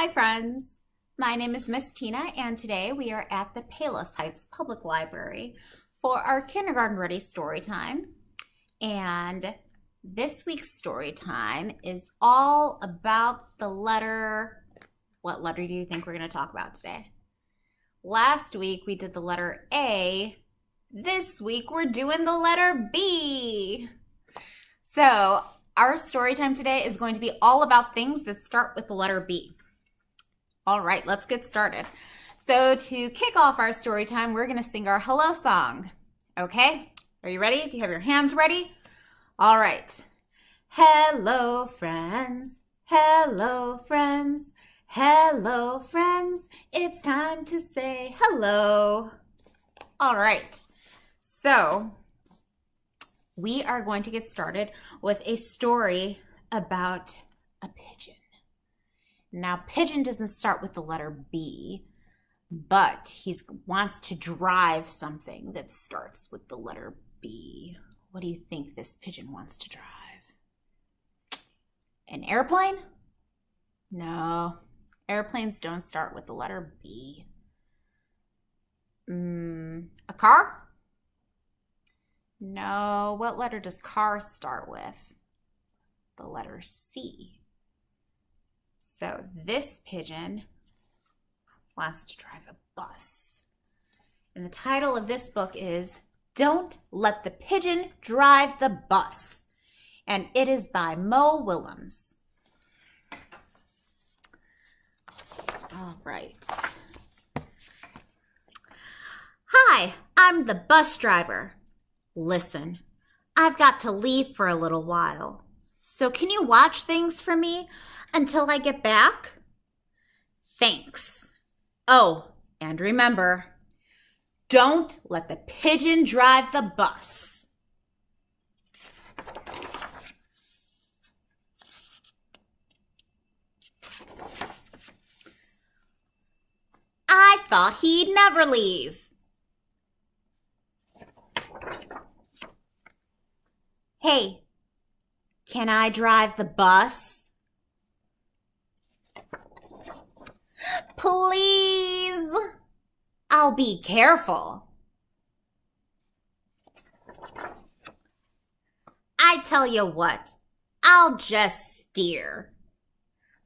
Hi friends, my name is Miss Tina and today we are at the Palos Heights Public Library for our kindergarten ready story time. And this week's story time is all about the letter. What letter do you think we're going to talk about today? Last week we did the letter A. This week we're doing the letter B. So our story time today is going to be all about things that start with the letter B. All right, let's get started. So to kick off our story time, we're going to sing our hello song. Okay, are you ready? Do you have your hands ready? All right. Hello, friends. Hello, friends. Hello, friends. It's time to say hello. All right. So we are going to get started with a story about a pigeon. Now, Pigeon doesn't start with the letter B, but he wants to drive something that starts with the letter B. What do you think this pigeon wants to drive? An airplane? No, airplanes don't start with the letter B. A car? No, what letter does car start with? The letter C. So this pigeon wants to drive a bus. And the title of this book is Don't Let the Pigeon Drive the Bus. And it is by Willems. All right. Hi, I'm the bus driver. Listen, I've got to leave for a little while. So can you watch things for me until I get back? Thanks. Oh, and remember, don't let the pigeon drive the bus. I thought he'd never leave. Hey, can I drive the bus? Please. I'll be careful. I tell you what, I'll just steer.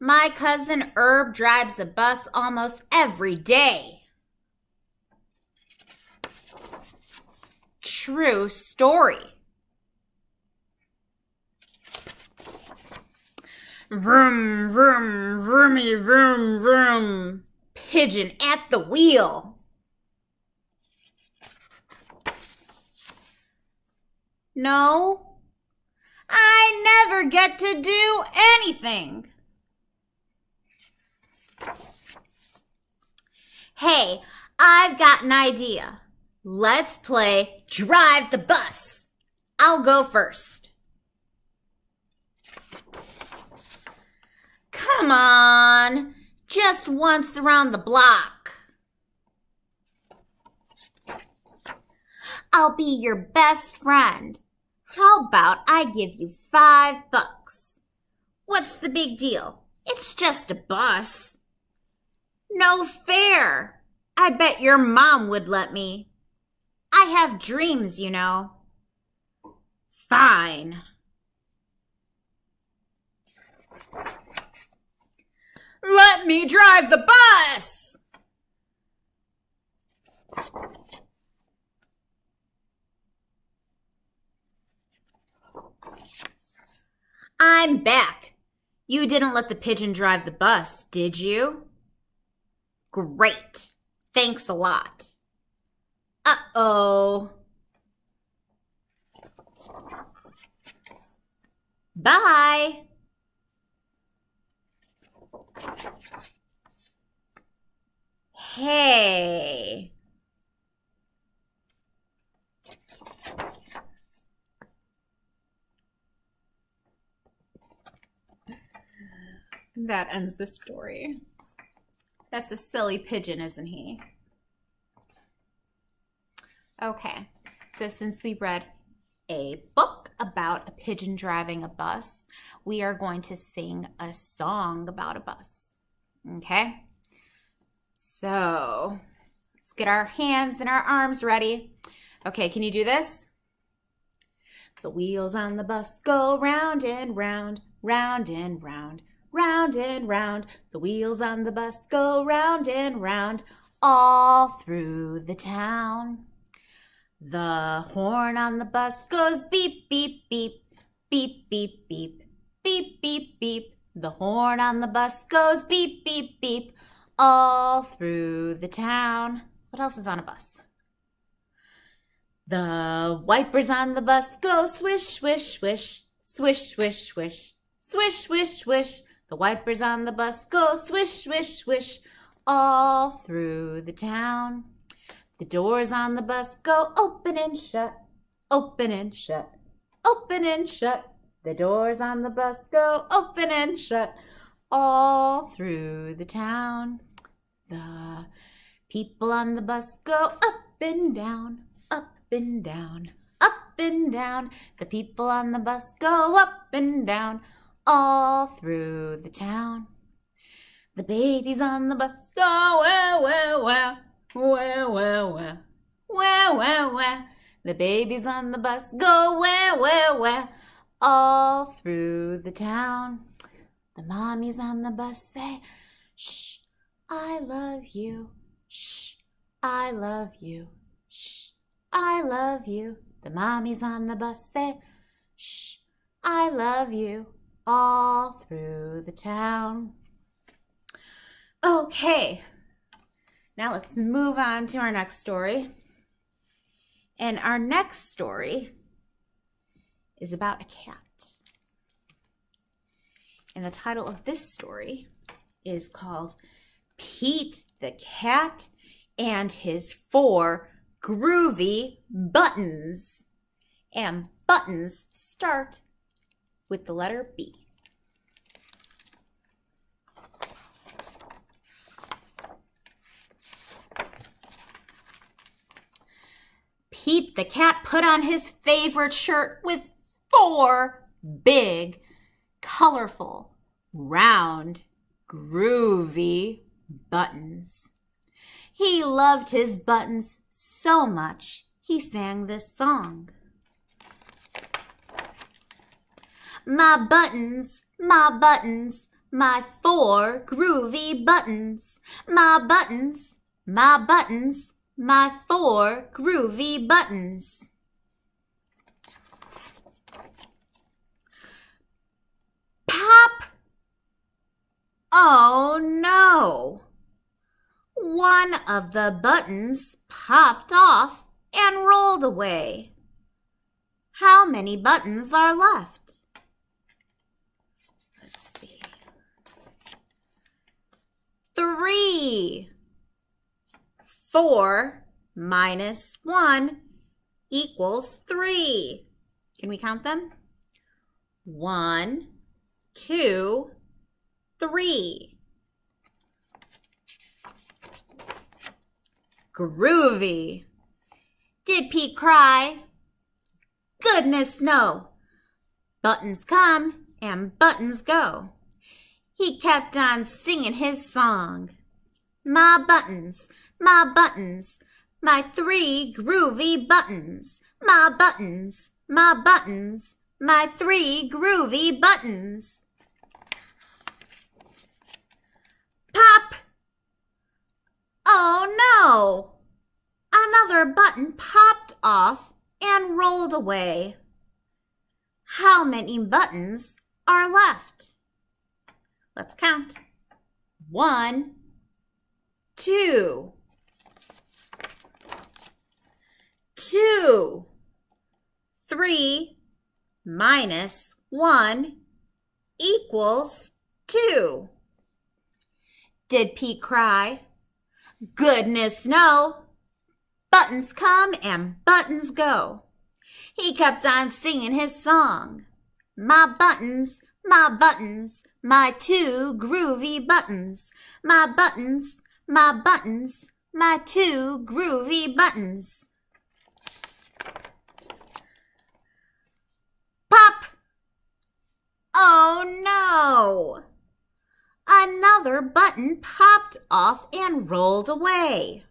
My cousin Herb drives a bus almost every day. True story. Vroom, vroom, vroomy, vroom, vroom. Pigeon at the wheel. No, I never get to do anything. Hey, I've got an idea. Let's play Drive the Bus. I'll go first. Come on, just once around the block. I'll be your best friend. How about I give you $5? What's the big deal? It's just a bus. No fair. I bet your mom would let me. I have dreams, you know. Fine. Let me drive the bus! I'm back. You didn't let the pigeon drive the bus, did you? Great. Thanks a lot. Uh-oh. Bye. Hey. That ends the story. That's a silly pigeon, isn't he? Okay, so since we read a book about a pigeon driving a bus, we are going to sing a song about a bus. Okay? So let's get our hands and our arms ready. Okay, can you do this? The wheels on the bus go round and round, round and round, round and round. The wheels on the bus go round and round, all through the town. The horn on the bus goes beep, beep, beep, beep, beep, beep, beep, beep, beep. The horn on the bus goes beep, beep, beep, all through the town. What else is on a bus? The wipers on the bus go swish, swish, swish, swish, swish, swish, swish, swish, swish. The wipers on the bus go swish, swish, swish, all through the town. The doors on the bus go open and shut, open and shut, open and shut. The doors on the bus go open and shut, all through the town. The people on the bus go up and down, up and down, up and down. The people on the bus go up and down, all through the town. The babies on the bus go wah, wah, wah, wah, wah, wah, wah, wah, wah. The babies on the bus go wah, wah, wah, all through the town. The mommies on the bus say, shh, I love you. Shh, I love you. Shh, I love you. The mommies on the bus say, shh, I love you, all through the town. Okay, now let's move on to our next story. And our next story is about a cat. And the title of this story is called Pete the Cat and His 4 Groovy Buttons. And buttons start with the letter B. Pete the cat put on his favorite shirt with 4 big, colorful, round, groovy buttons. He loved his buttons so much, he sang this song. My buttons, my 4 groovy buttons. My buttons, my 4 groovy buttons. Pop! Oh no! One of the buttons popped off and rolled away. How many buttons are left? Let's see. 3. 4 minus 1 equals 3. Can we count them? 1, 2, 3. Groovy. Did Pete cry? Goodness no. Buttons come and buttons go. He kept on singing his song. My buttons, my 3 groovy buttons. My buttons, my 3 groovy buttons. Pop! Oh no! Another button popped off and rolled away. How many buttons are left? Let's count. 1, 2. 2. 3 minus 1 equals 2. Did Pete cry? Goodness no. Buttons come and buttons go. He kept on singing his song. My buttons, my 2 groovy buttons. My buttons, my 2 groovy buttons. Pop! Oh no! Another button popped off and rolled away.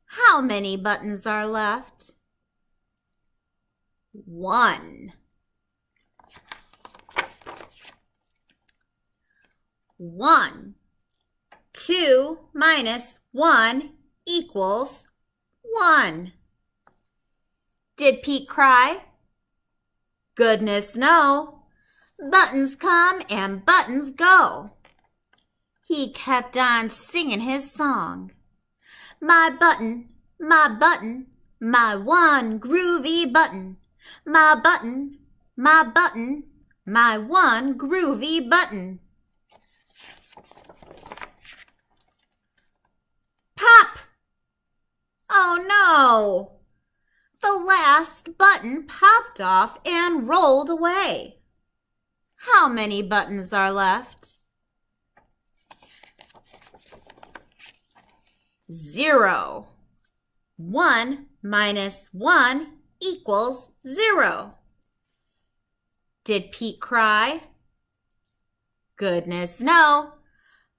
How many buttons are left? 1. 1. 2 minus 1 equals 1. Did Pete cry? Goodness no. Buttons come and buttons go. He kept on singing his song. My button, my button, my one groovy button. My button, my button, my one groovy button. Pop! Oh no! The last button popped off and rolled away. How many buttons are left? 0. 1 minus 1 equals 0. Did Pete cry? Goodness no.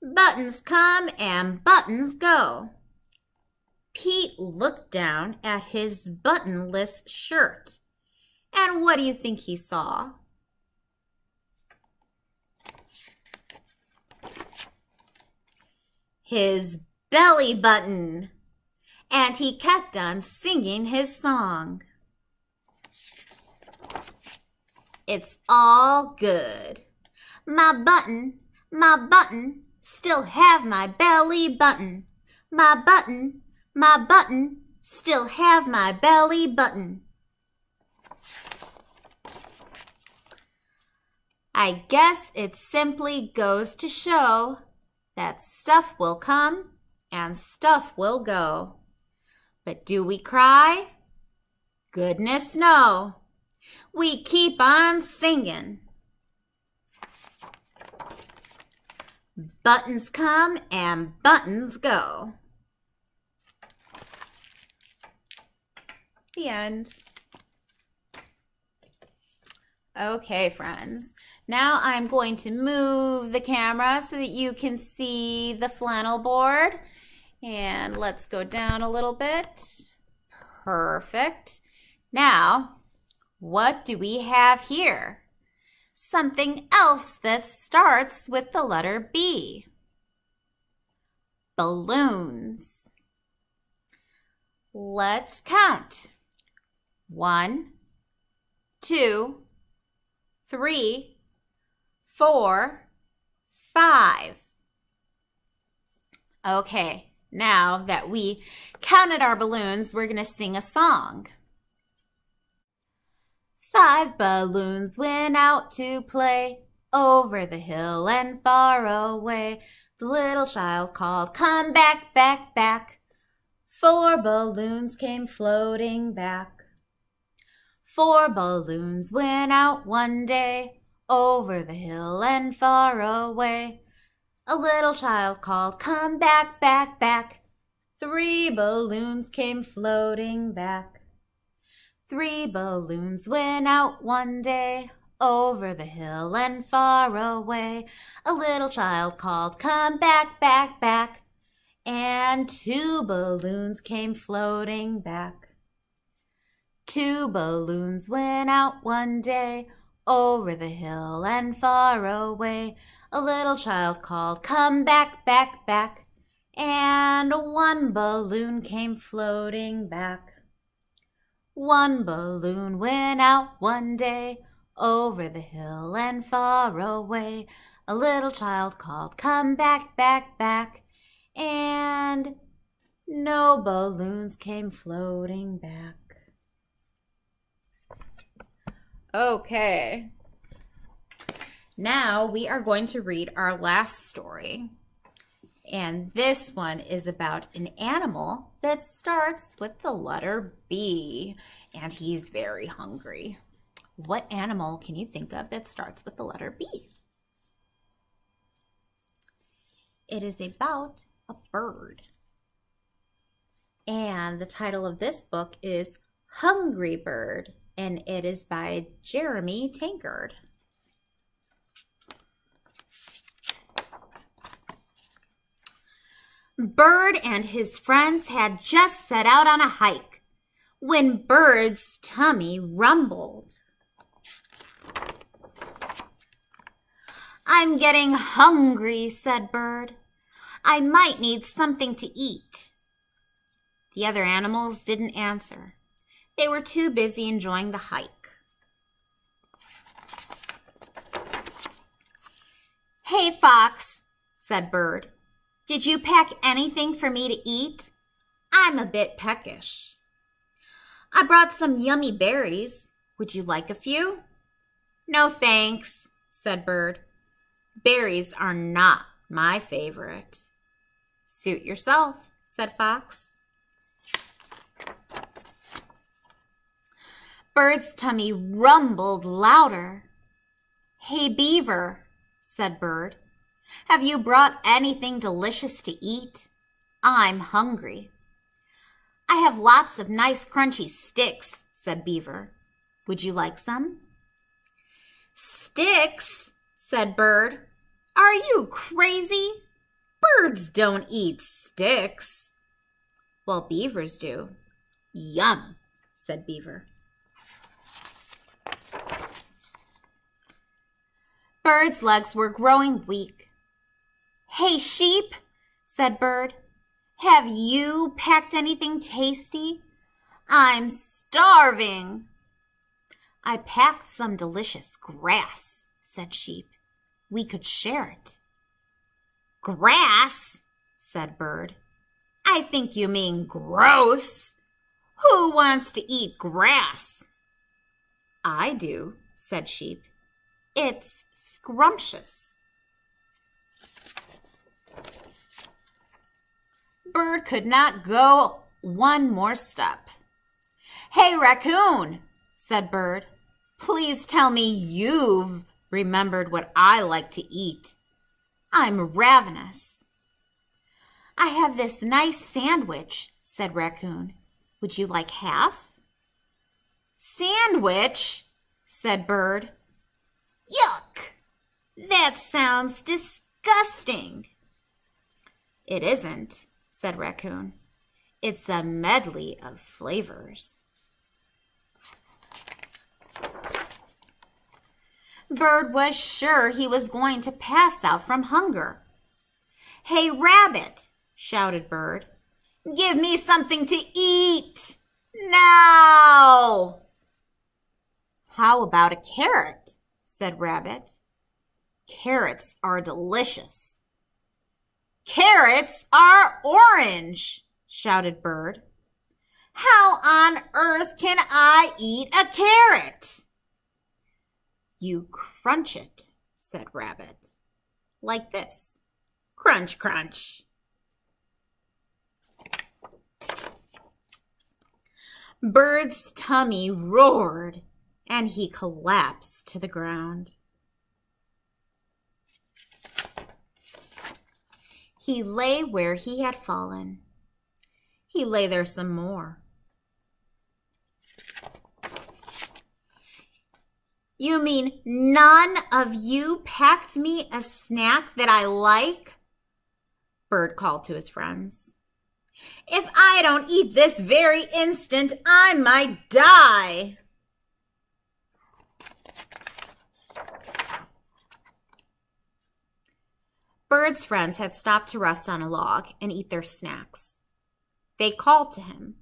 Buttons come and buttons go. Pete looked down at his buttonless shirt. And what do you think he saw? His belly button. And he kept on singing his song. It's all good. My button, still have my belly button. My button, still have my belly button. I guess it simply goes to show that stuff will come and stuff will go. But do we cry? Goodness no. We keep on singing. Buttons come and buttons go. The end. Okay, friends. Now I'm going to move the camera so that you can see the flannel board. And let's go down a little bit. Perfect. Now, what do we have here? Something else that starts with the letter B. Balloons. Let's count. 1, 2, 3, 4, 5. Okay. Now that we counted our balloons, we're going to sing a song. 5 balloons went out to play over the hill and far away. The little child called, "Come back, back, back." 4 balloons came floating back. 4 balloons went out one day over the hill and far away. A little child called, "Come back, back, back." 3 balloons came floating back. 3 balloons went out one day over the hill and far away. A little child called, "Come back, back, back." And 2 balloons came floating back. 2 balloons went out one day over the hill and far away. A little child called, "Come back, back, back." And 1 balloon came floating back. 1 balloon went out one day over the hill and far away. A little child called, "Come back, back, back." And no balloons came floating back. Okay. Now we are going to read our last story. And this one is about an animal that starts with the letter B. And he's very hungry. What animal can you think of that starts with the letter B? It is about a bird. And the title of this book is Hungry Bird. And it is by Jeremy Tankard. Bird and his friends had just set out on a hike when Bird's tummy rumbled. "I'm getting hungry," said Bird. "I might need something to eat." The other animals didn't answer. They were too busy enjoying the hike. "Hey, Fox," said Bird. "Did you pack anything for me to eat? I'm a bit peckish." "I brought some yummy berries. Would you like a few?" "No, thanks," said Bird. "Berries are not my favorite." "Suit yourself," said Fox. Bird's tummy rumbled louder. "Hey, Beaver," said Bird. "Have you brought anything delicious to eat? I'm hungry." "I have lots of nice crunchy sticks," said Beaver. "Would you like some?" "Sticks?" said Bird. "Are you crazy? Birds don't eat sticks." "Well, beavers do." "Yum," said Beaver. Bird's legs were growing weak. "Hey, Sheep," said Bird. "Have you packed anything tasty? I'm starving." "I packed some delicious grass," said Sheep. "We could share it." "Grass?" said Bird. "I think you mean gross. Who wants to eat grass?" "I do," said Sheep. "It's scrumptious." Bird could not go one more step. "Hey, Raccoon," said Bird. "Please tell me you've remembered what I like to eat. I'm ravenous." "I have this nice sandwich," said Raccoon. "Would you like half?" "Sandwich?" said Bird. "Yuck! That sounds disgusting." "It isn't," said Raccoon. "It's a medley of flavors." Bird was sure he was going to pass out from hunger. "Hey, Rabbit," shouted Bird. "Give me something to eat now." "How about a carrot?" said Rabbit. "Carrots are delicious." "Carrots are orange," shouted Bird. "How on earth can I eat a carrot?" "You crunch it," said Rabbit. "Like this. Crunch, crunch." Bird's tummy roared, and he collapsed to the ground. He lay where he had fallen. He lay there some more. "You mean none of you packed me a snack that I like?" Bird called to his friends. "If I don't eat this very instant, I might die." Bird's friends had stopped to rest on a log and eat their snacks. They called to him.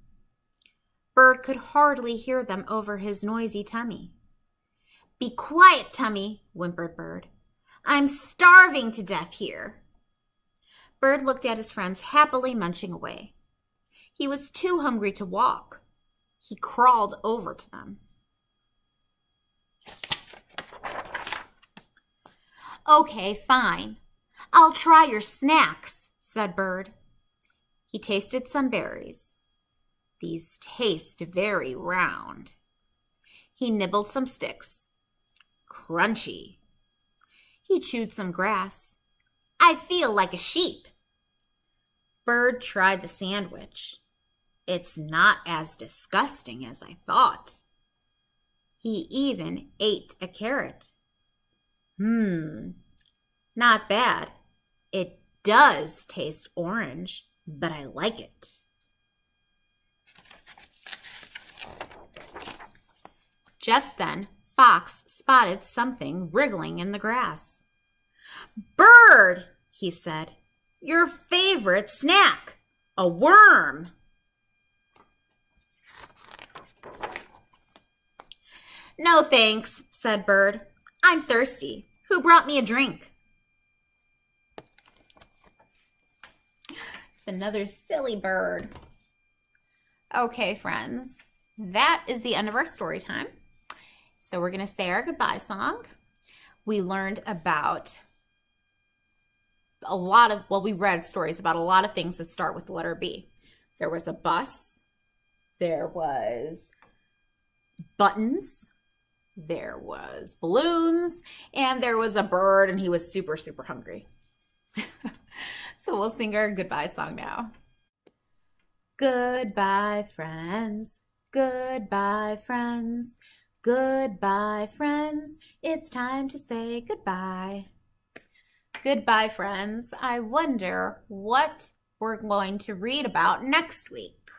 Bird could hardly hear them over his noisy tummy. "Be quiet, Tummy," whimpered Bird. "I'm starving to death here." Bird looked at his friends happily munching away. He was too hungry to walk. He crawled over to them. "Okay, fine. I'll try your snacks," said Bird. He tasted some berries. "These taste very round." He nibbled some sticks. "Crunchy." He chewed some grass. "I feel like a sheep." Bird tried the sandwich. "It's not as disgusting as I thought." He even ate a carrot. Not bad. It does taste orange," but I like it. Just then, Fox spotted something wriggling in the grass. "Bird," he said, "your favorite snack, a worm." "No thanks," said Bird. "I'm thirsty. Who brought me a drink?" It's another silly bird. Okay, friends, that is the end of our story time. So we're going to say our goodbye song. We learned about a lot of, well, we read stories about a lot of things that start with the letter B. There was a bus. There was buttons. There was balloons. And there was a bird, and he was super, super hungry. So we'll sing our goodbye song now. Goodbye, friends. Goodbye, friends. Goodbye, friends. It's time to say goodbye. Goodbye, friends. I wonder what we're going to read about next week.